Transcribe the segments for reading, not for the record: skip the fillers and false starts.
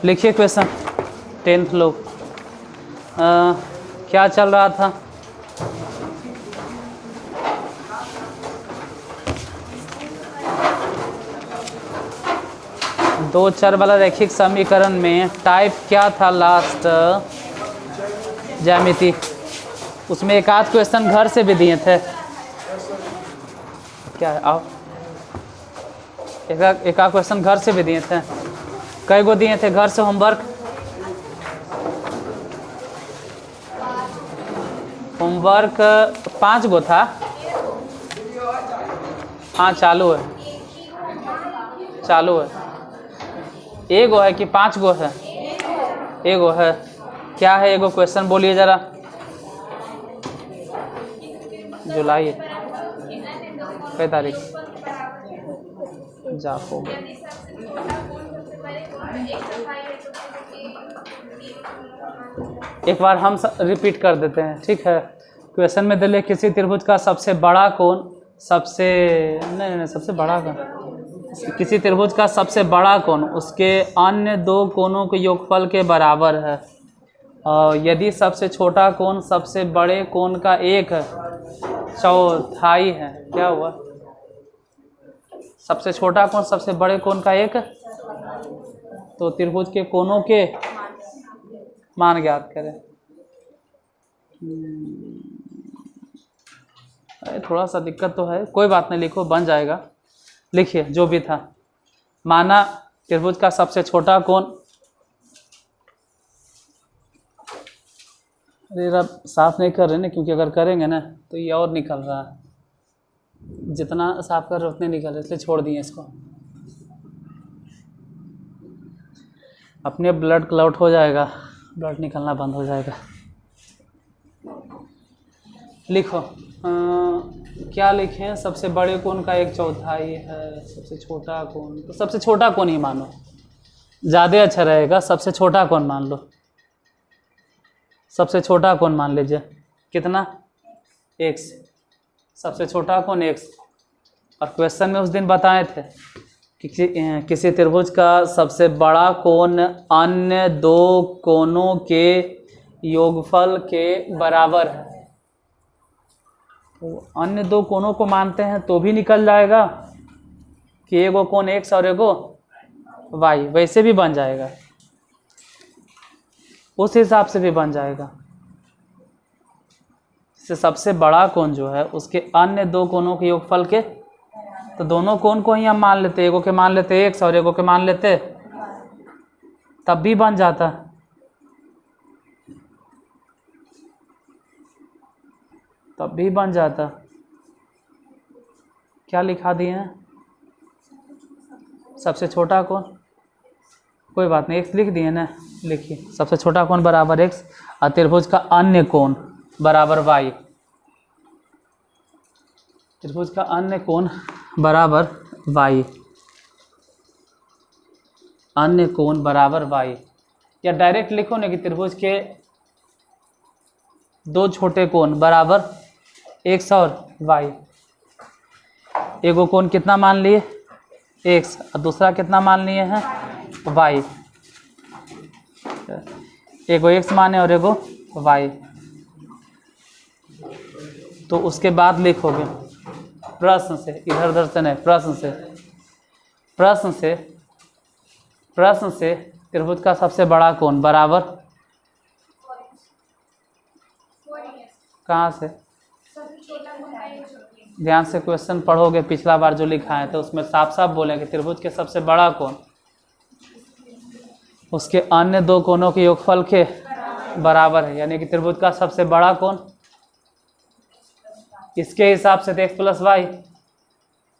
लिखिए question 10th लोग। क्या चल रहा था? दो चर वाला रैखिक समीकरण में टाइप क्या था लास्ट? ज्यामिति। उसमें एक आध क्वेश्चन घर से भी दिए थे। क्या है? आओ, एक आध क्वेश्चन घर से भी दिए थे। कई गो दिए थे घर से होमवर्क? होमवर्क 5 गो था। हाँ चालू है, चालू है। एगो है कि 5 गो है? एगो है। क्या है एगो क्वेश्चन बोलिए जरा। जुलाई कई तारीख? जाको एक बार हम रिपीट कर देते हैं, ठीक है। क्वेश्चन में दिले किसी त्रिभुज का सबसे बड़ा कोण सबसे बड़ा का किसी त्रिभुज का सबसे बड़ा कोण उसके अन्य दो कोणों के योगफल के बराबर है। यदि सबसे छोटा कोण सबसे बड़े कोण का 1/4 है। क्या हुआ? सबसे छोटा कोण सबसे बड़े कोण का 1, तो त्रिभुज के कोणों के मान ज्ञात करें। थोड़ा सा दिक्कत तो है, कोई बात नहीं, लिखो बन जाएगा। लिखिए जो भी था। माना त्रिभुज का सबसे छोटा कोण, अरे रब साफ नहीं कर रहे ना, क्योंकि अगर करेंगे ना तो ये और निकल रहा है। जितना साफ कर रहे उतने निकल रहे, इसलिए छोड़ दिए इसको। अपने ब्लड क्लॉट हो जाएगा, ब्लड निकलना बंद हो जाएगा। लिखो क्या लिखें? सबसे बड़े कोण का 1/4 है। सबसे छोटा कोण, तो सबसे छोटा कोण ही मानो, ज़्यादा अच्छा रहेगा। सबसे छोटा कोण मान लो, सबसे छोटा कोण मान लीजिए। कितना? x। सबसे छोटा कोण x। और क्वेश्चन में उस दिन बताए थे कि किसी त्रिभुज का सबसे बड़ा कोण अन्य दो कोणों के योगफल के बराबर है। तो अन्य दो कोणों को मानते हैं तो भी निकल जाएगा कि एगो कोण x और एगो y, वैसे भी बन जाएगा, उस हिसाब से भी बन जाएगा। इससे सबसे बड़ा कोण जो है उसके अन्य दो कोणों के योगफल के, तो दोनों कोण को ही हम मान लेते, एगो के मान लेते x और एगो के मान लेते, तब भी बन जाता। तब भी बन जाता। क्या लिखा दिए हैं? सबसे छोटा कोण, कोई बात नहीं, x लिख दिए ना। लिखिए सबसे छोटा कोण बराबर x और त्रिभुज का अन्य कोण बराबर y। त्रिभुज का अन्य कोण बराबर y, अन्य कोण बराबर y। या डायरेक्ट लिखो ना कि त्रिभुज के दो छोटे कोण बराबर x और y। एगो कोण कितना मान लिए? x, और दूसरा कितना मान लिए हैं? y। एगो x माने और एगो y। तो उसके बाद लिखोगे प्रश्न से, इधर उधर से नहीं, प्रश्न से त्रिभुज का सबसे बड़ा कोण बराबर, कहाँ से? ध्यान से क्वेश्चन पढ़ोगे, पिछला बार जो लिखा है तो उसमें साफ साफ बोलेंगे त्रिभुज के सबसे बड़ा कोण उसके अन्य दो कोणों के योगफल के बराबर है। यानी कि त्रिभुज का सबसे बड़ा कोण इसके हिसाब से x + y,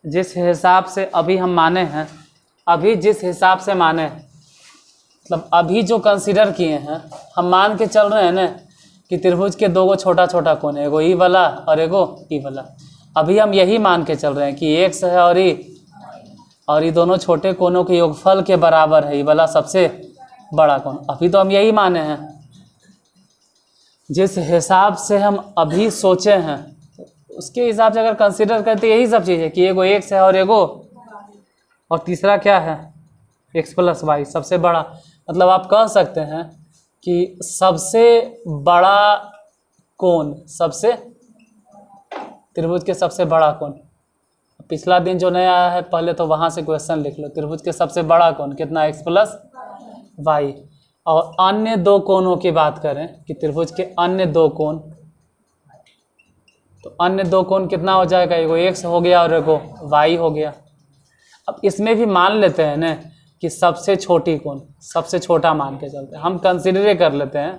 जिस हिसाब से अभी हम माने हैं, अभी जिस हिसाब से माने हैं, मतलब अभी जो कंसीडर किए हैं, हम मान के चल रहे हैं ना कि त्रिभुज के दो छोटा छोटा कोण है, एगो ई वाला और एगो ई वाला। अभी हम यही मान के चल रहे हैं कि x है और ये दोनों छोटे कोणों के योगफल के बराबर है, ये वाला सबसे बड़ा कोण। अभी तो हम यही माने हैं। जिस हिसाब से हम अभी सोचे हैं उसके हिसाब से अगर कंसिडर करते यही सब चीज़ है कि एगो x है और एगो और तीसरा क्या है x प्लस वाई सबसे बड़ा। मतलब आप कह सकते हैं कि सबसे बड़ा कोण, सबसे त्रिभुज के सबसे बड़ा कोण। पिछला दिन जो नया आया है पहले तो वहाँ से क्वेश्चन लिख लो। त्रिभुज के सबसे बड़ा कोण कितना x प्लस वाई। और अन्य दो कोणों की बात करें कि त्रिभुज के अन्य दो कोण, तो अन्य दो कोण कितना हो जाएगा, एगो x हो गया और एगो y हो गया। अब इसमें भी मान लेते हैं ना कि सबसे छोटी कोण, सबसे छोटा मान के चलते हैं हम, कंसिडर कर लेते हैं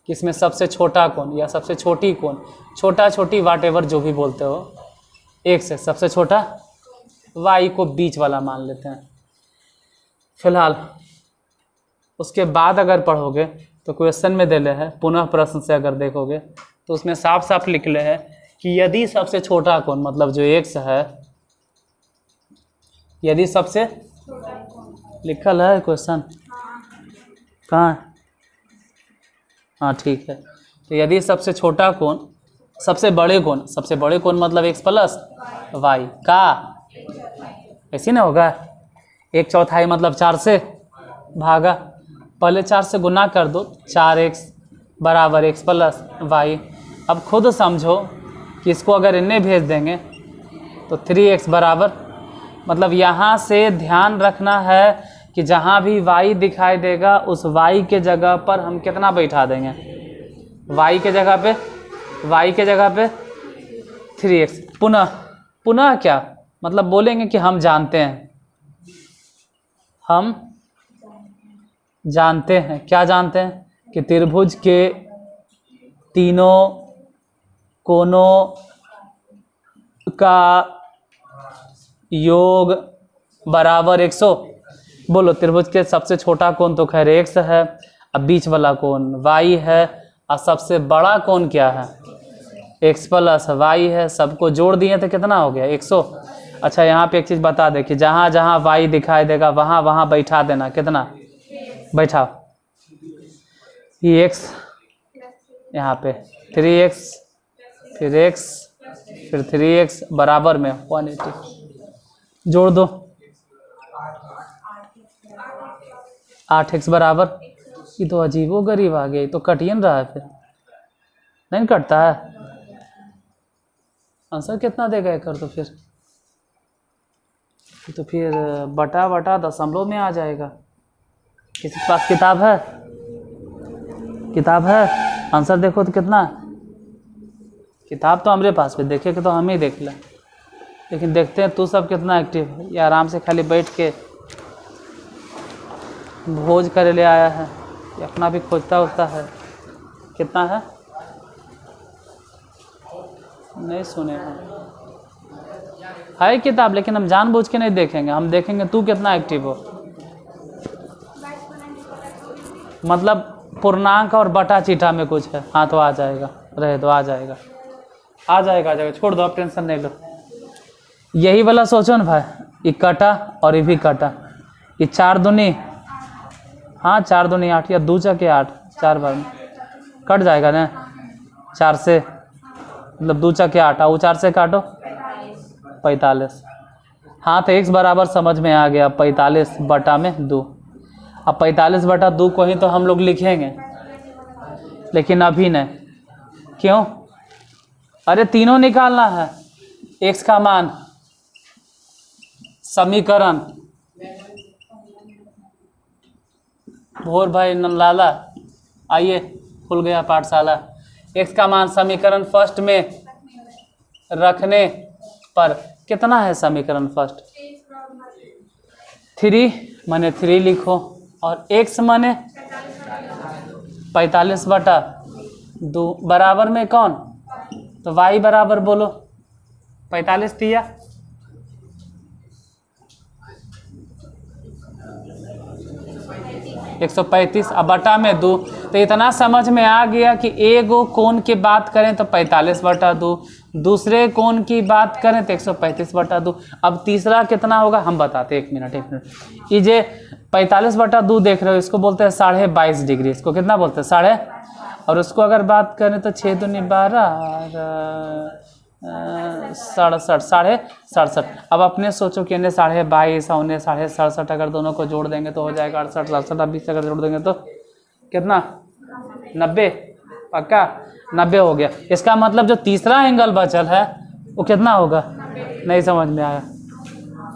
कि इसमें सबसे छोटा कोण या सबसे छोटी कोण, छोटा छोटी वाट एवर जो भी बोलते हो, x है सबसे छोटा, y को बीच वाला मान लेते हैं फिलहाल। उसके बाद अगर पढ़ोगे तो क्वेश्चन में देले है, पुनः प्रश्न से अगर देखोगे तो उसमें साफ साफ लिखले है कि यदि सबसे छोटा कोण मतलब जो x है, यदि सबसे लिखल है क्वेश्चन कहाँ है, हाँ ठीक है। तो यदि सबसे छोटा कोण, सबसे बड़े कोण मतलब x प्लस वाई का, ऐसी ना होगा, 1/4 मतलब 4 से भागा, पहले 4 से गुना कर दो, 4x बराबर x प्लस वाई। अब खुद समझो कि इसको अगर इन्हें भेज देंगे तो 3x बराबर, मतलब यहाँ से ध्यान रखना है कि जहाँ भी y दिखाई देगा उस y के जगह पर हम कितना बैठा देंगे, y के जगह पे 3x। पुनः क्या मतलब बोलेंगे कि हम जानते हैं, क्या जानते हैं कि त्रिभुज के तीनों कोणों का योग बराबर 100। बोलो त्रिभुज के सबसे छोटा कोण तो खैर x है, अब बीच वाला कोण y है, और सबसे बड़ा कोण क्या है, x प्लस वाई है। सबको जोड़ दिए तो कितना हो गया 100। अच्छा यहाँ पे एक चीज़ बता दे कि जहाँ जहाँ y दिखाई देगा वहाँ वहाँ बैठा देना, कितना बैठाओ, ये x यहाँ पे 3x फिर 3x बराबर में 180, जोड़ दो 8x बराबर, ये तो अजीबो गरीब आ गया, ये तो कटिए न रहा है, फिर नहीं कटता है। आंसर कितना देगा कर तो फिर बटा दशमलव में आ जाएगा। किसी के पास किताब है आंसर देखो तो कितना, किताब तो हमारे पास भी देखे कि तो हम ही देख लें, लेकिन देखते हैं तू सब कितना एक्टिव है, या आराम से खाली बैठ के भोज करे ले आया है, या अपना भी खोजता होता है। कितना है नहीं सुने है किताब, लेकिन हम जानबूझ के नहीं देखेंगे, हम देखेंगे तू कितना एक्टिव हो। मतलब पूर्णांक और बटा चीठा में कुछ है, हाँ तो आ जाएगा, रहे तो आ जाएगा, छोड़ दो, आप टेंशन नहीं लो। यही वाला सोचो ना भाई, ये कटा और ये भी कटा, ये 4 दूनी, हाँ 4 दूनी 8 या 2 चके 8, 4 बार में कट जाएगा ना, 4 से मतलब 2 चके 8, वो 4 से काटो 45। हाँ तो x बराबर समझ में आ गया, 45 बटा में 2। अब 45 बटा 2 को ही तो हम लोग लिखेंगे, लेकिन अभी नहीं, क्यों, अरे तीनों निकालना है, x का मान, समीकरण, भोर भाई नंदलाला आइए, खुल गया पाठशाला। x का मान समीकरण फर्स्ट में रखने पर कितना है, समीकरण फर्स्ट 3 माने 3 लिखो, और x माने 45 बटा 2 बराबर में कौन, तो y बराबर बोलो 45 दिया, 135, अब बटा में 2। तो इतना समझ में आ गया कि एगो कोण की बात करें तो 45 बटा 2, दूसरे कोण की बात करें तो 135 बटा 2। अब तीसरा कितना होगा हम बताते, 1 मिनट। ये जे 45 बटा 2 देख रहे हो, इसको बोलते हैं 22.5 डिग्री, इसको कितना बोलते हैं 12, और उसको अगर बात करें तो 6 दूनी 12, 67 67। अब अपने सोचो कि इन्हें 22.5 और उन्हें 67.5, अगर दोनों को जोड़ देंगे तो हो जाएगा 68 67। 20 अगर जोड़ देंगे तो कितना 90, पक्का 90 हो गया। इसका मतलब जो तीसरा एंगल बचल है वो कितना होगा? नहीं समझ में आया?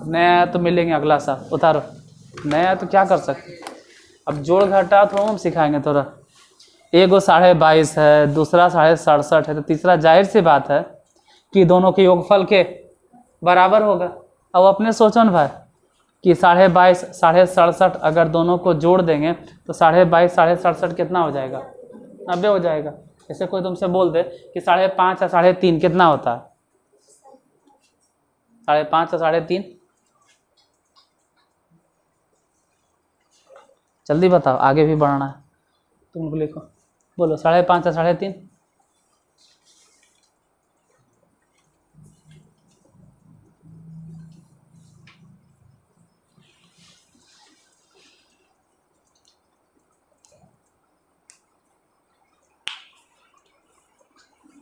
नया तो मिलेंगे अगला साल, उतारो नया तो क्या कर सकते। अब जोड़ घटा तो हम सिखाएंगे थोड़ा। एगो 22.5 है, दूसरा 67.5 है, तो तीसरा जाहिर सी बात है कि दोनों के योगफल के बराबर होगा। अब अपने सोचो न भाई कि 22.5 67.5 अगर दोनों को जोड़ देंगे तो 22.5 67.5 कितना हो जाएगा? 90 हो जाएगा। जैसे कोई तुमसे बोल दे कि 5.5 या 3.5 कितना होता है? 5.5 या 3.5 जल्दी बताओ, आगे भी बढ़ना है। तुम लिखो, बोलो 5.5 या 3.5।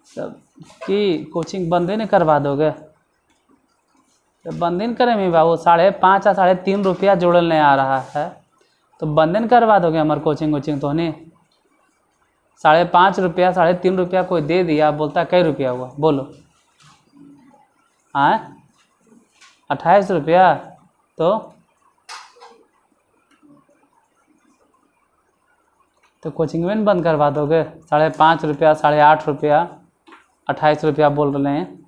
सब कि कोचिंग बंद ही नहीं करवा दोगे? तो बंद ही नहीं करे मेरे बाबू। 5.5 या 3.5 रुपया जोड़ल नहीं आ रहा है तो बंद नहीं करवा दोगे हमारे कोचिंग तो नहीं। 5.5 रुपया 3.5 रुपया कोई दे दिया, बोलता कई रुपया हुआ बोलो? हाँ 28 रुपया। तो कोचिंग में बंद करवा दोगे? 5.5 रुपया 8.5 रुपया 28 रुपया बोल रहे हैं।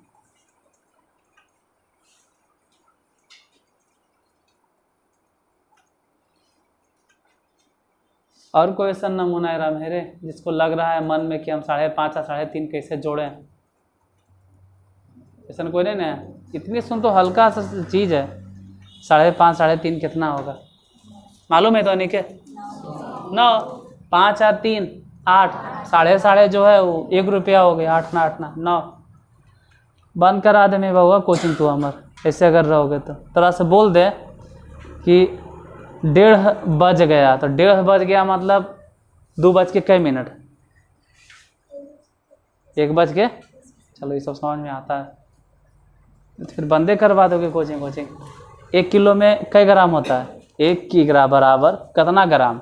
और कोई ऐसा नमूना है मेरे जिसको लग रहा है मन में कि हम 5.5 या 3.5 कैसे जोड़ें? ऐसा कोई नहीं ना? इतनी सुन तो हल्का सा चीज़ है। 5.5 3.5 कितना होगा मालूम है? तो नहीं के 9 5 या 3 8 साढ़े जो है वो 1 रुपया हो गया। 8 ना 9। बंद करा दे मेरे बाबा कोचिंग तो हमार। ऐसे अगर रहोगे तो थोड़ा से बोल दे कि 1:30 बज गया, तो 1:30 बज गया मतलब 2 बज के कई मिनट? 1 बज के। चलो ये सब समझ में आता है। फिर बंदे करवा दोगे कोचिंग। 1 किलो में कई ग्राम होता है? 1 किलो बराबर कितना ग्राम?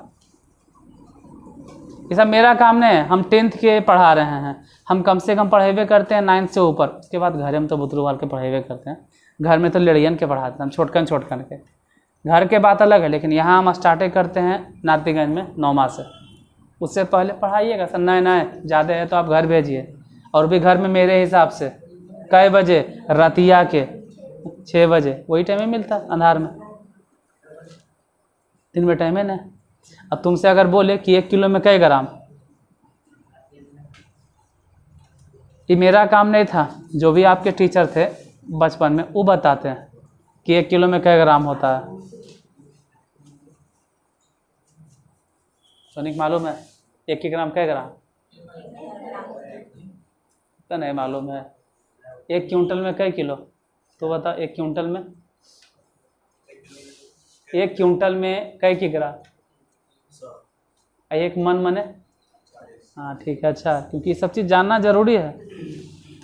ये सब मेरा काम नहीं है। हम 10th के पढ़ा रहे हैं, हम कम से कम पढ़ेबे करते हैं 9th से ऊपर। उसके बाद घर में तो बुतरू वाल के पढ़ेबे करते हैं। घर में तो लड़ियन के पढ़ाते हैं हम, छोटकन के। घर के बात अलग है, लेकिन यहाँ हम स्टार्टिंग करते हैं नारतीगंज में 9मा से। उससे पहले पढ़ाइएगा सर। नहीं ज़्यादा है तो आप घर भेजिए। और भी घर में मेरे हिसाब से कई बजे? रतिया के 6 बजे, वही टाइम में मिलता है अंधार में। दिन में टाइम है ना। अब तुमसे अगर बोले कि 1 किलो में कई ग्राम, ये मेरा काम नहीं था। जो भी आपके टीचर थे बचपन में वो बताते हैं कि 1 किलो में कई ग्राम होता है। सोनिक मालूम है 1 किलोग्राम कई ग्राम? तो नहीं मालूम है। 1 क्विंटल में कई किलो? तो बता 1 क्विंटल में 1 क्विंटल में कई किग्रा? 1 मन मने? हाँ ठीक है। अच्छा, क्योंकि ये सब चीज़ जानना जरूरी है।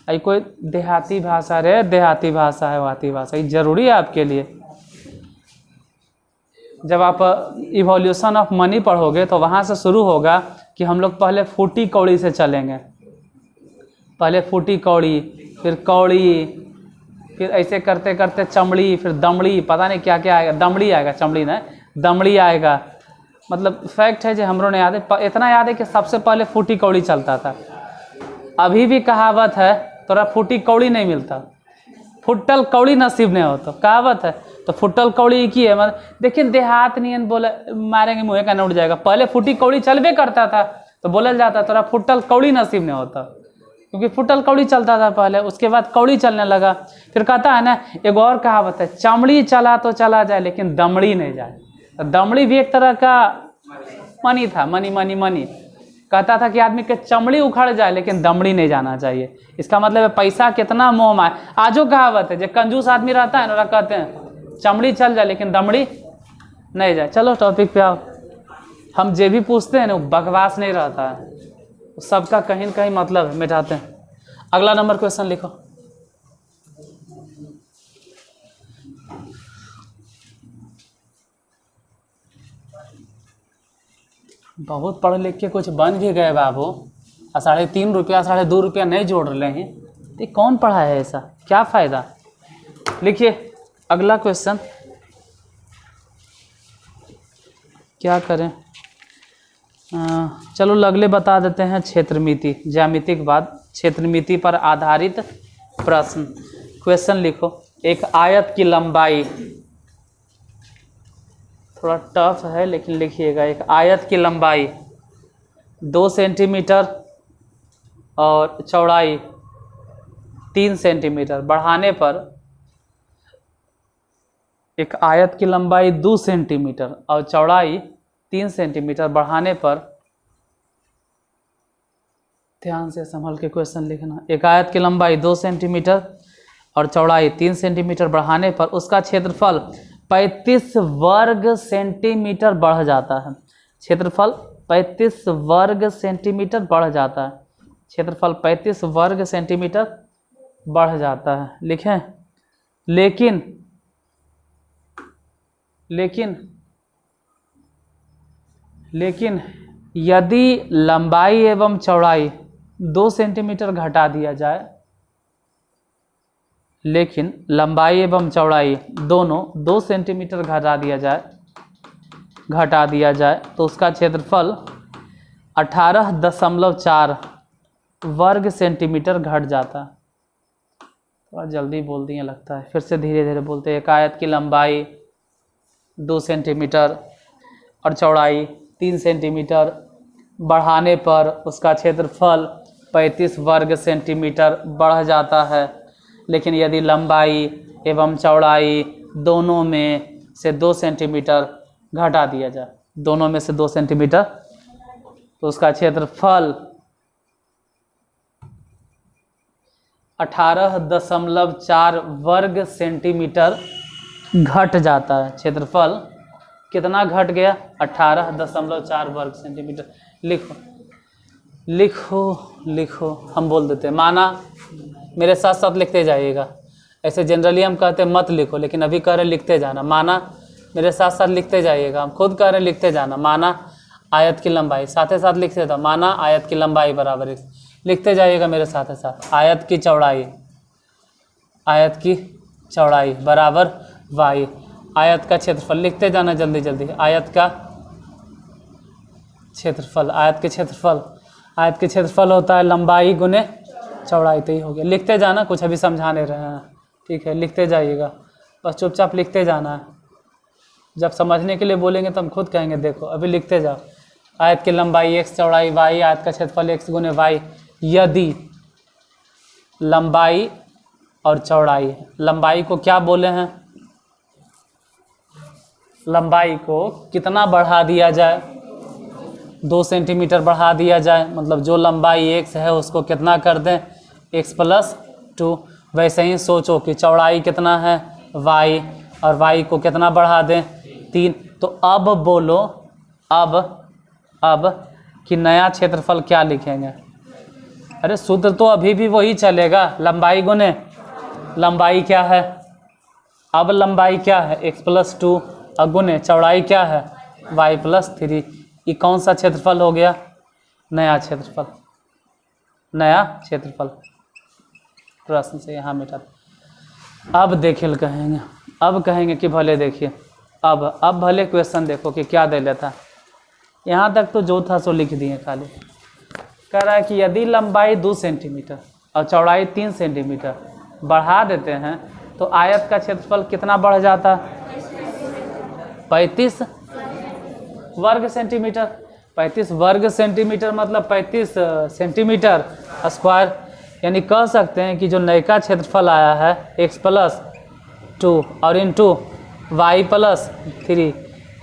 आई कोई देहाती भाषा रे, देहाती भाषा है, वाती भाषा, ये जरूरी है आपके लिए। जब आप इवोल्यूशन ऑफ मनी पढ़ोगे तो वहाँ से शुरू होगा कि हम लोग पहले फूटी कौड़ी से चलेंगे। पहले फूटी कौड़ी, फिर कौड़ी, फिर ऐसे करते करते चमड़ी, फिर दमड़ी, पता नहीं क्या क्या आएगा। दमड़ी आएगा, चमड़ी नहीं, दमड़ी आएगा। मतलब फैक्ट है जो हमरो ने याद है। इतना याद है कि सबसे पहले फूटी कौड़ी चलता था। अभी भी कहावत है, तोरा फूटी कौड़ी नहीं मिलता, फुटल कौड़ी नसीब नहीं होता। कहावत है तो फुटल कौड़ी की है। मतलब देखिए देहात नियन बोले मारेंगे मुँह का न उड़ जाएगा। पहले फूटी कौड़ी चलबे करता था तो बोला जाता तोरा फुटल कौड़ी नसीब नहीं होता, क्योंकि फुटल कौड़ी चलता था पहले। उसके बाद कौड़ी चलने लगा। फिर कहता है ना, एक और कहावत है, चमड़ी चला तो चला जाए लेकिन दमड़ी नहीं जाए। तो दमड़ी भी एक तरह का मनी था। मनी कहता था कि आदमी के चमड़ी उखड़ जाए लेकिन दमड़ी नहीं जाना चाहिए। इसका मतलब है पैसा कितना मोह माया। आजो कहावत है, जो कंजूस आदमी रहता है ना, कहते हैं चमड़ी चल जाए लेकिन दमड़ी नहीं जाए। चलो टॉपिक पे आओ। हम जे भी पूछते हैं ना वो बकवास नहीं रहता है, सबका कहीं न कहीं मतलब है, मिटाते हैं। अगला नंबर क्वेश्चन लिखो। बहुत पढ़ लिख के कुछ बन भी गए बाबू, और 3.5 रुपया 2.5 रुपया नहीं जोड़ रहे हैं, तो कौन पढ़ा है ऐसा, क्या फ़ायदा। लिखिए अगला क्वेश्चन, क्या करें, चलो अगले बता देते हैं। क्षेत्रमिति, ज्यामितिक बाद क्षेत्रमिति पर आधारित प्रश्न। क्वेश्चन लिखो, एक आयत की लंबाई, थोड़ा टफ है लेकिन लिखिएगा। एक आयत की लंबाई 2 सेंटीमीटर और चौड़ाई 3 सेंटीमीटर बढ़ाने पर, एक आयत की लंबाई 2 सेंटीमीटर और चौड़ाई 3 सेंटीमीटर बढ़ाने पर, ध्यान से संभल के क्वेश्चन लिखना। एक आयत की लंबाई 2 सेंटीमीटर और चौड़ाई 3 सेंटीमीटर बढ़ाने पर उसका क्षेत्रफल 35 वर्ग सेंटीमीटर बढ़ जाता है। क्षेत्रफल 35 वर्ग सेंटीमीटर बढ़ जाता है। क्षेत्रफल 35 वर्ग सेंटीमीटर बढ़ जाता है। लिखें, लेकिन यदि लंबाई एवं चौड़ाई 2 सेंटीमीटर घटा दिया जाए, लेकिन लंबाई एवं चौड़ाई दोनों 2 सेंटीमीटर घटा दिया जाए तो उसका क्षेत्रफल 18.4 वर्ग सेंटीमीटर घट जाता है। थोड़ा जल्दी बोल दिए लगता है, फिर से धीरे धीरे बोलते हैं। एक आयत की लंबाई 2 सेंटीमीटर और चौड़ाई 3 सेंटीमीटर बढ़ाने पर उसका क्षेत्रफल 35 वर्ग सेंटीमीटर बढ़ जाता है। लेकिन यदि लंबाई एवं चौड़ाई दोनों में से 2 सेंटीमीटर घटा दिया जाए, दोनों में से 2 सेंटीमीटर, तो उसका क्षेत्रफल 18.4 वर्ग सेंटीमीटर घट जाता है। क्षेत्रफल कितना घट गया? 18.4 वर्ग सेंटीमीटर। लिखो हम बोल देते हैं। माना, मेरे साथ साथ लिखते जाइएगा। ऐसे जनरली हम कहते हैं मत लिखो, लेकिन अभी कह रहे लिखते जाना। माना, मेरे साथ साथ लिखते जाइएगा। हम खुद कह रहे लिखते जाना। माना आयत की लंबाई, साथ ही साथ लिखते था। माना आयत की लंबाई बराबर x, लिखते जाइएगा मेरे साथ ही साथ। आयत की चौड़ाई बराबर y। आयत का क्षेत्रफल लिखते जाना जल्दी जल्दी। आयत के क्षेत्रफल होता है लंबाई गुने चौड़ाई। तो ही हो गया। लिखते जाना, कुछ अभी समझा नहीं रहे हैं, ठीक है। लिखते जाइएगा, बस चुपचाप लिखते जाना है। जब समझने के लिए बोलेंगे तो हम खुद कहेंगे। देखो अभी लिखते जाओ। आयत की लंबाई x, चौड़ाई y, आयत का क्षेत्रफल x गुने y। यदि लंबाई और चौड़ाई, लंबाई को क्या बोले हैं? लंबाई को कितना बढ़ा दिया जाए? 2 सेंटीमीटर बढ़ा दिया जाए। मतलब जो लंबाई x है उसको कितना कर दें? x + 2। वैसे ही सोचो कि चौड़ाई कितना है? y, और y को कितना बढ़ा दें? 3। तो अब बोलो, अब कि नया क्षेत्रफल क्या लिखेंगे? अरे सूत्र तो अभी भी वही चलेगा, लंबाई गुने लंबाई क्या है? अब लंबाई क्या है? x + 2 और गुने चौड़ाई क्या है? y + 3। ये कौन सा क्षेत्रफल हो गया? नया क्षेत्रफल। प्रश्न से यहाँ मिटा। अब देखिए कहेंगे कि भले देखिए, अब भले क्वेश्चन देखो कि क्या दे लेता। यहाँ तक तो जो था सो लिख दिए खाली। कह रहा है कि यदि लंबाई 2 सेंटीमीटर और चौड़ाई 3 सेंटीमीटर बढ़ा देते हैं तो आयत का क्षेत्रफल कितना बढ़ जाता? 35 वर्ग सेंटीमीटर। 35 वर्ग सेंटीमीटर मतलब 35 सेंटीमीटर स्क्वायर। यानी कह सकते हैं कि जो नया क्षेत्रफल आया है x + 2 और इंटू y + 3,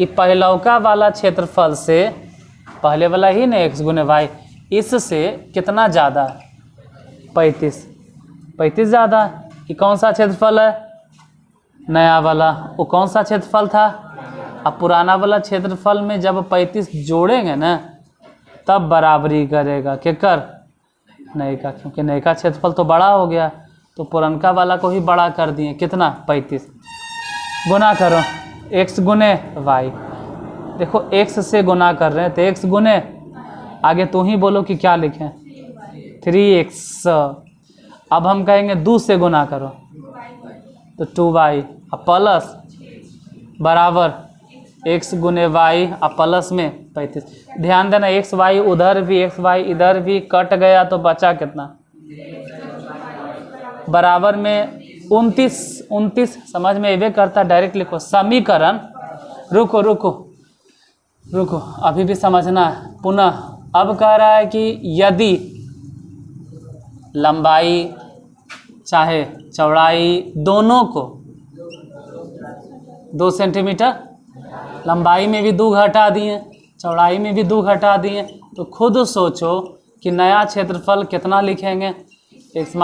ये पहलौका वाला क्षेत्रफल से, पहले वाला ही ना x गुने y, इससे कितना ज़्यादा है? 35 ज़्यादा है। ये कौन सा क्षेत्रफल है? नया वाला। वो कौन सा क्षेत्रफल था? अब पुराना वाला क्षेत्रफल में जब 35 जोड़ेंगे ना तब बराबरी करेगा। क्या कर? नए का, क्योंकि नए का क्षेत्रफल तो बड़ा हो गया। तो पुरनका वाला को ही बड़ा कर दिए, कितना 35। गुना करो x गुने y, देखो x से गुना कर रहे हैं तो x गुने, आगे तू ही बोलो कि क्या लिखें 3x। अब हम कहेंगे 2 से गुना करो तो 2y, अब प्लस बराबर x गुने y, अब प्लस में 35। ध्यान देना x y उधर भी x y इधर भी कट गया तो बचा कितना, बराबर में 29। समझ में ये करता, डायरेक्ट लिखो समीकरण। रुको रुको रुको, अभी भी समझना है पुनः। अब कह रहा है कि यदि लंबाई चाहे चौड़ाई दोनों को 2 सेंटीमीटर, लंबाई में भी 2 घटा दिए, चौड़ाई में भी 2 घटा दिए, तो खुद सोचो कि नया क्षेत्रफल कितना लिखेंगे, x -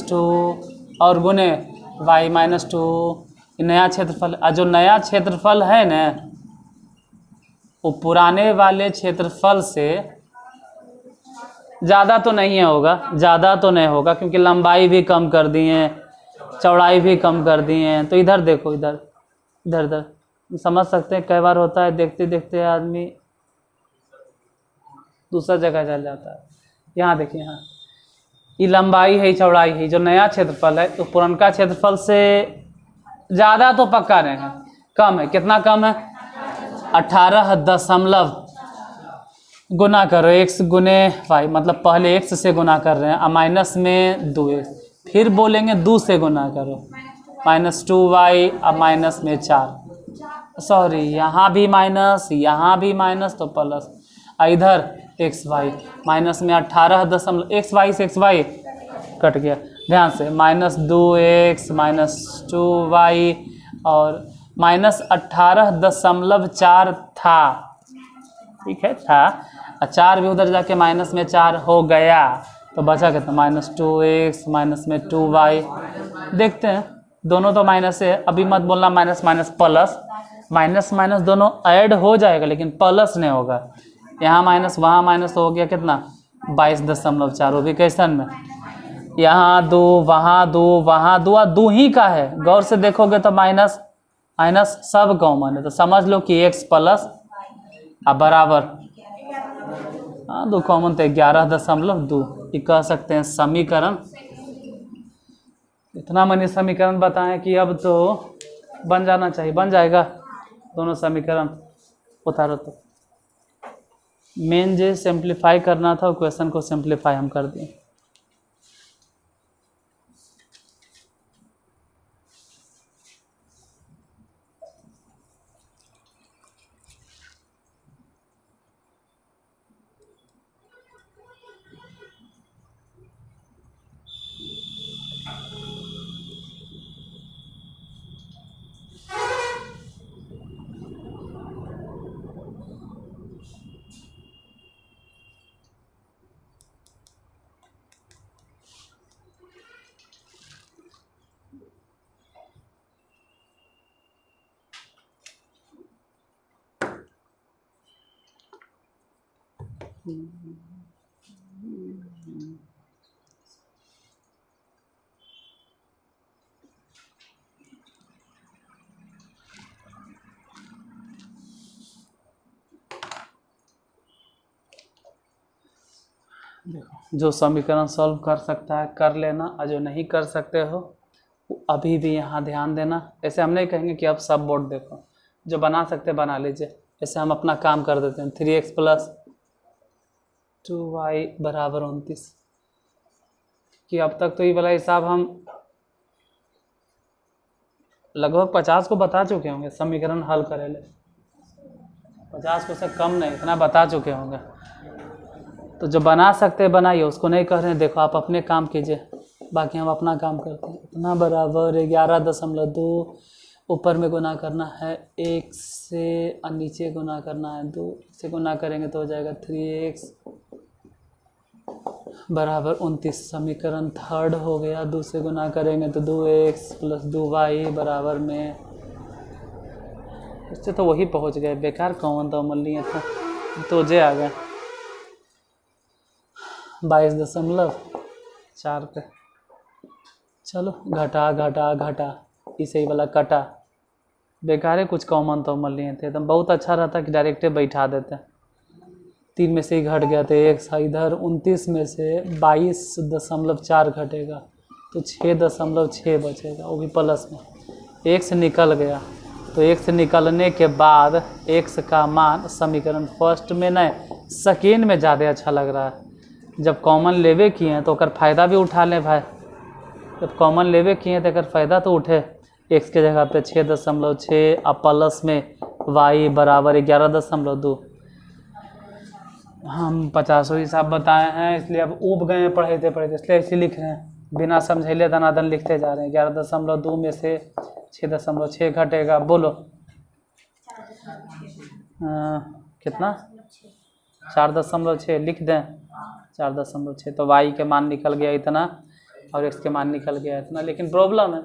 2 और गुने y - 2, नया क्षेत्रफल। और जो नया क्षेत्रफल है ना वो पुराने वाले क्षेत्रफल से ज़्यादा तो नहीं होगा, ज़्यादा तो नहीं होगा, क्योंकि लंबाई भी कम कर दिए, चौड़ाई भी कम कर दिए। तो इधर देखो, इधर इधर इधर समझ सकते हैं, कई बार होता है देखते देखते आदमी दूसरा जगह चल जाता है। यहाँ देखिए, यहाँ ये लंबाई है, चौड़ाई है, जो नया क्षेत्रफल है तो पुरनका क्षेत्रफल से ज़्यादा तो पक्का नहीं है, कम है। कितना कम है, 18 गुना करो x गुने y, मतलब पहले x से गुना कर रहे हैं, अब माइनस में 2x, फिर बोलेंगे 2 से गुना करो -2y, अब माइनस में 4, सॉरी यहाँ भी माइनस, यहाँ भी माइनस तो प्लस, इधर एक्स वाई माइनस में 18 दशमलव, एक्स वाई से एक्स वाई कट गया, ध्यान से -2x -2y और -18.4 था, ठीक है था, 4 भी उधर जाके माइनस में 4 हो गया, तो बचा कितना -2x माइनस में 2y। देखते हैं, दोनों तो माइनस है, अभी मत बोलना minus minus plus, minus minus दोनों ऐड हो जाएगा लेकिन प्लस नहीं होगा। यहाँ माइनस वहाँ माइनस तो हो गया कितना 22.4, वो भी कैसन में, यहाँ 2 वहाँ 2 वहाँ 2, 2 ही का है, गौर से देखोगे तो माइनस माइनस सब कॉमन है, तो समझ लो कि x प्लस अब बराबर, हाँ 2 कॉमन तो 11.2, ये कह सकते हैं समीकरण। इतना मैंने समीकरण बताएं कि अब तो बन जाना चाहिए, बन जाएगा दोनों समीकरण। उतारो तो, मेन जो सिंप्लीफाई करना था क्वेश्चन को सिंप्लीफाई हम कर दिए। देखो, जो समीकरण सॉल्व कर सकता है कर लेना, और जो नहीं कर सकते हो अभी भी यहाँ ध्यान देना। ऐसे हम नहीं कहेंगे कि अब सब बोर्ड देखो, जो बना सकते बना लीजिए। ऐसे हम अपना काम कर देते हैं, 3x + 2y बराबर 29, कि अब तक तो ये वाला हिसाब हम लगभग 50 को बता चुके होंगे, समीकरण हल करे ले 50 को से कम नहीं, इतना बता चुके होंगे। तो जो बना सकते हैं बनाइए, उसको नहीं कह रहे हैं, देखो आप अपने काम कीजिए, बाकी हम अपना काम करते हैं। इतना बराबर 11.2, ऊपर में गुना करना है 1 से और नीचे गुना करना है 2 से, गुना करेंगे तो हो जाएगा 3x बराबर 29। समीकरण थर्ड हो गया, 2 से गुना करेंगे तो 2x + 2y बराबर में, इससे तो वही पहुंच गए, बेकार कौन तो अमल नहीं था, तो जे आ गया 22.4 पे चलो घटा घटा घटा, इसे ही वाला कटा, बेकार है, कुछ कॉमन तो मन लिए थे एकदम। बहुत अच्छा रहता कि डायरेक्टे बैठा देते। 3 में से ही घट गया तो 1 सा इधर, 29 में से 22.4 घटेगा तो 6.6 बचेगा, वो भी प्लस में। 1 से निकल गया तो 1 से निकलने के बाद x का मान समीकरण फर्स्ट में नहीं सेकेंड में ज़्यादा अच्छा लग रहा है। जब कॉमन लेवे किए हैं तो अगर फ़ायदा भी उठा लें भाई, जब कॉमन लेवे किए हैं तो अगर फ़ायदा तो उठे। x के जगह पे 6.6 और प्लस में y बराबर 11.2। हम 50 हिसाब बताए हैं, इसलिए अब ऊब गए हैं पढ़ते पढ़ते, इसलिए ऐसे लिख रहे हैं, बिना समझेले दनादन लिखते जा रहे हैं। 11.2 में से 6.6 घटेगा, बोलो कितना? 4.6 लिख दें, 4.6 तो y के मान निकल गया इतना और x के मान निकल गया इतना। लेकिन प्रॉब्लम है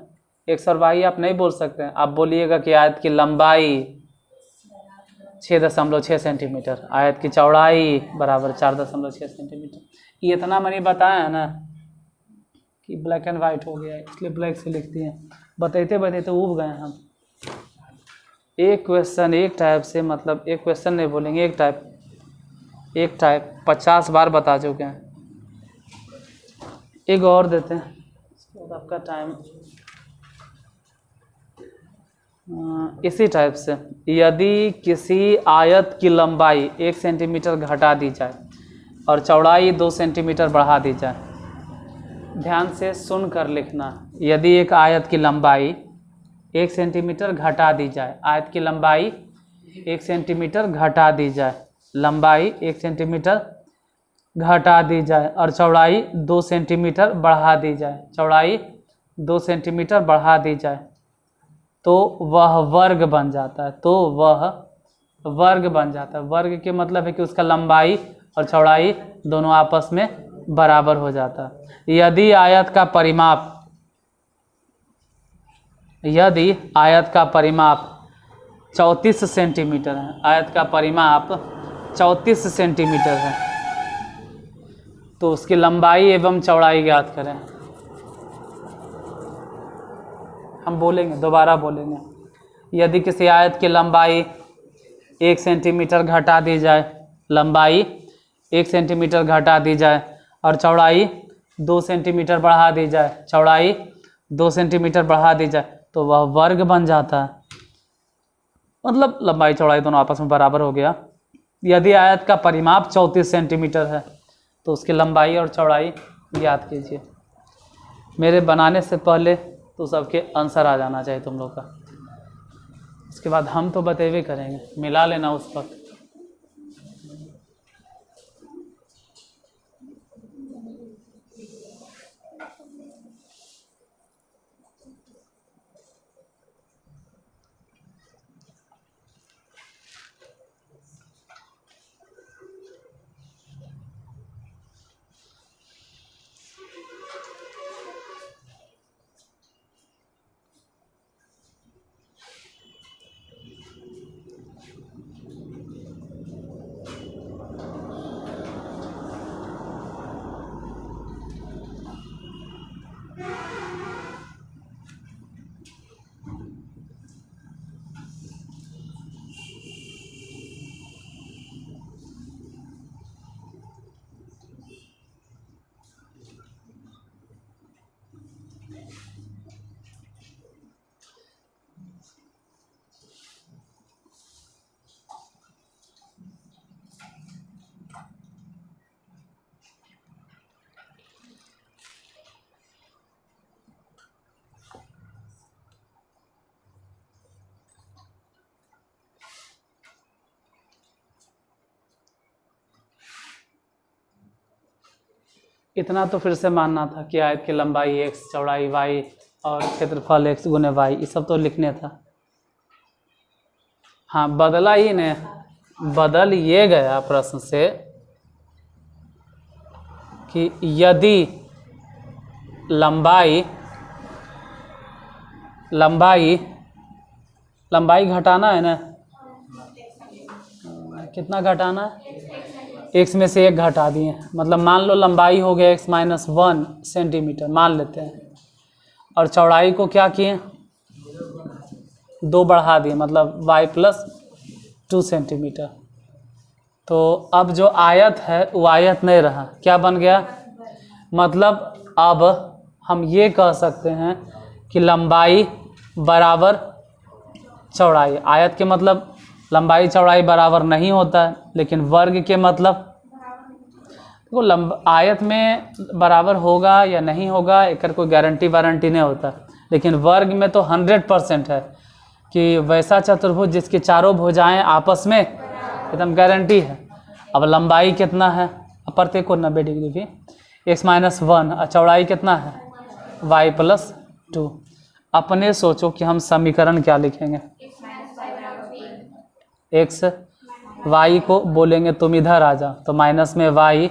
x और y आप नहीं बोल सकते हैं। आप बोलिएगा कि आयत की लंबाई 6.6 सेंटीमीटर, आयत की चौड़ाई बराबर 4.6 सेंटीमीटर। ये इतना मैंने बताया है ना कि ब्लैक एंड वाइट हो गया, इसलिए ब्लैक से लिखती हैं। बताते बताते उब गए हम। एक क्वेश्चन एक टाइप से, मतलब एक क्वेश्चन नहीं बोलेंगे, एक टाइप 50 बार बता चुके हैं। एक और देते हैं, आपका टाइम इसी टाइप से। यदि किसी आयत की लंबाई 1 सेंटीमीटर घटा दी जाए और चौड़ाई 2 सेंटीमीटर बढ़ा दी जाए, ध्यान से सुनकर लिखना। यदि एक आयत की लंबाई 1 सेंटीमीटर घटा दी जाए, आयत की लंबाई 1 सेंटीमीटर घटा दी जाए, लंबाई 1 सेंटीमीटर घटा दी जाए और चौड़ाई 2 सेंटीमीटर बढ़ा दी जाए, चौड़ाई 2 सेंटीमीटर बढ़ा दी जाए, तो वह वर्ग बन जाता है। तो वह वर्ग बन जाता है। वर्ग के मतलब है कि उसका लंबाई और चौड़ाई दोनों आपस में बराबर हो जाता है। यदि आयत का परिमाप 34 सेंटीमीटर है, आयत का परिमाप 34 सेंटीमीटर है, तो उसकी लंबाई एवं चौड़ाई ज्ञात करें। हम बोलेंगे, दोबारा बोलेंगे। यदि किसी आयत की लंबाई 1 सेंटीमीटर घटा दी जाए, लंबाई 1 सेंटीमीटर घटा दी जाए और चौड़ाई 2 सेंटीमीटर बढ़ा दी जाए, चौड़ाई 2 सेंटीमीटर बढ़ा दी जाए, तो वह वर्ग बन जाता है। मतलब लंबाई चौड़ाई दोनों आपस में बराबर हो गया। यदि आयत का परिमाप 34 सेंटीमीटर है तो उसकी लंबाई और चौड़ाई ज्ञात कीजिए। मेरे बनाने से पहले तो सबके आंसर आ जाना चाहिए तुम लोग का। उसके बाद हम तो बतेवे करेंगे, मिला लेना उस वक्त। इतना तो फिर से मानना था कि आयत की लंबाई x, चौड़ाई y और क्षेत्रफल x गुने y, ये सब तो लिखने था। हाँ, बदला ही ने, बदल ये गया प्रश्न से कि यदि लंबाई घटाना है ना, कितना घटाना है? x में से 1 घटा दिए, मतलब मान लो लंबाई हो गया x-1 सेंटीमीटर मान लेते हैं, और चौड़ाई को क्या किए, 2 बढ़ा दिए, मतलब y प्लस 2 सेंटीमीटर। तो अब जो आयत है वो आयत नहीं रहा, क्या बन गया, मतलब अब हम ये कह सकते हैं कि लंबाई बराबर चौड़ाई। आयत के मतलब लंबाई चौड़ाई बराबर नहीं होता है, लेकिन वर्ग के मतलब देखो आयत में बराबर होगा या नहीं होगा एक कोई गारंटी वारंटी नहीं होता, लेकिन वर्ग में तो 100% है कि वैसा चतुर्भुज जिसकी चारों भुजाएं आपस में एकदम गारंटी है। अब लंबाई कितना है, अब प्रत्येक को 90 डिग्री भी, x-1 और चौड़ाई कितना है, y प्लस 2। अपने सोचो कि हम समीकरण क्या लिखेंगे, x y को बोलेंगे तुम इधर आ जाओ, तो माइनस में y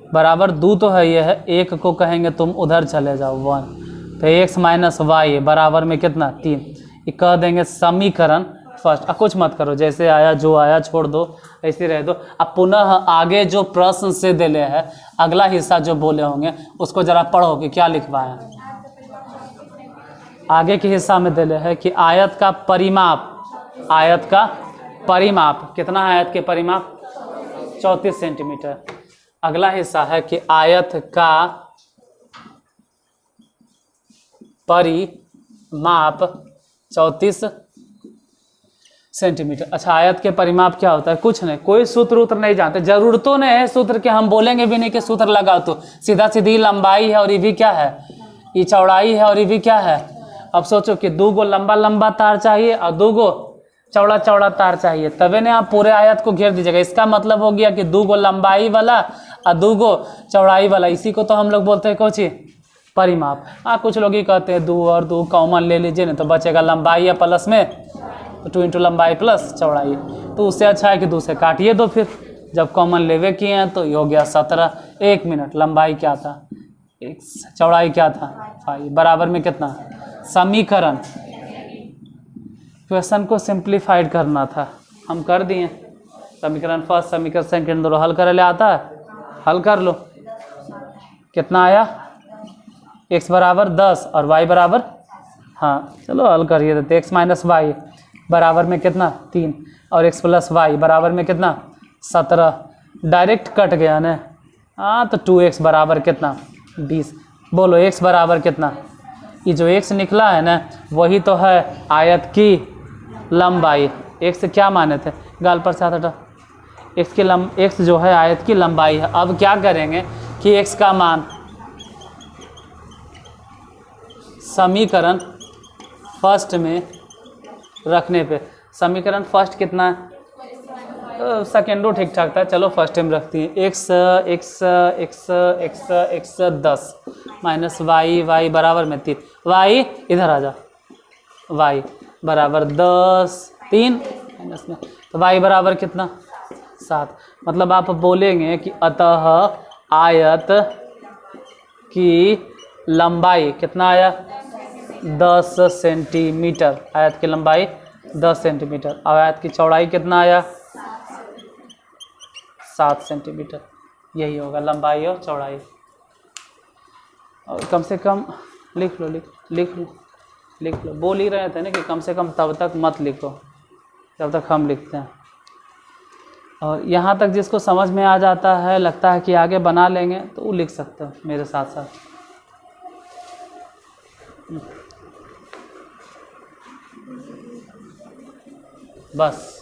बराबर 2 तो है, ये है, 1 को कहेंगे तुम उधर चले जाओ 1, तो x माइनस वाई बराबर में कितना 3। ये कह देंगे समीकरण फर्स्ट। अब कुछ मत करो, जैसे आया जो आया छोड़ दो, ऐसे रह दो। अब पुनः आगे जो प्रश्न से दिले है, अगला हिस्सा जो बोले होंगे उसको जरा पढ़ो कि क्या लिखवाए। आगे के हिस्सा में दिले है कि आयत का परिमाप, आयत का परिमाप कितना है, आयत के परिमाप 34 सेंटीमीटर। अगला हिस्सा है कि आयत का परिमाप 34 सेंटीमीटर। अच्छा, आयत के परिमाप क्या होता है, कुछ नहीं, कोई सूत्र उत्र नहीं जानते, जरूरतों नहीं है सूत्र के, हम बोलेंगे भी नहीं कि सूत्र लगाओ, तो सीधा सीधी लंबाई है और ये भी क्या है, ये चौड़ाई है और ये भी क्या है। अब सोचो कि 2 गो लंबा लंबा तार चाहिए और 2 गो चौड़ा चौड़ा तार चाहिए, तभी ने आप पूरे आयत को घेर दीजिएगा। इसका मतलब हो गया कि 2 गो लंबाई वाला और 2 गो चौड़ाई वाला, इसी को तो हम लोग बोलते हैं कोची परिमाप। हाँ, कुछ लोग ही कहते हैं 2 और 2 कॉमन ले लीजिए ना, तो बचेगा लंबाई या प्लस में, तो 2 इंटू लंबाई प्लस चौड़ाई, तो उससे अच्छा है कि 2 से काटिए दो। फिर जब कॉमन लेवे किए हैं तो ये हो गया 17। 1 मिनट, लंबाई क्या था, चौड़ाई क्या था 5, बराबर में कितना, समीकरण। क्वेश्चन को सिंप्लीफाइड करना था, हम कर दिए। समीकरण फर्स्ट, समीकरण सेकंड दोनों हल कर ले आता है, हल कर लो। कितना आया, x बराबर 10 और y बराबर, हाँ चलो हल करिए देते। x माइनस वाई बराबर में कितना 3 और x प्लस वाई बराबर में कितना 17। डायरेक्ट कट गया ना, हाँ तो 2x बराबर कितना 20। बोलो x बराबर कितना, ये जो x निकला है ना वही तो है आयत की लंबाई। x क्या माने थे, गाल पर से आता x जो है आयत की लंबाई है। अब क्या करेंगे कि x का मान समीकरण फर्स्ट में रखने पे, समीकरण फर्स्ट कितना है, सेकेंडो ठीक ठाक था, चलो फर्स्ट में रखती है। x 10 माइनस y बराबर में 3, y इधर आ जा, y बराबर 10 3 माइनस में, तो y बराबर कितना 7। मतलब आप बोलेंगे कि अतः आयत की लंबाई कितना आया 10 सेंटीमीटर, आयत की लंबाई 10 सेंटीमीटर, और आयत की चौड़ाई कितना आया 7 सेंटीमीटर। यही होगा लंबाई और चौड़ाई। और कम से कम लिख लो, लिख लो। बोल ही रहे थे ना कि कम से कम तब तक मत लिखो जब तक हम लिखते हैं। और यहाँ तक जिसको समझ में आ जाता है, लगता है कि आगे बना लेंगे, तो वो लिख सकते हो मेरे साथ साथ। बस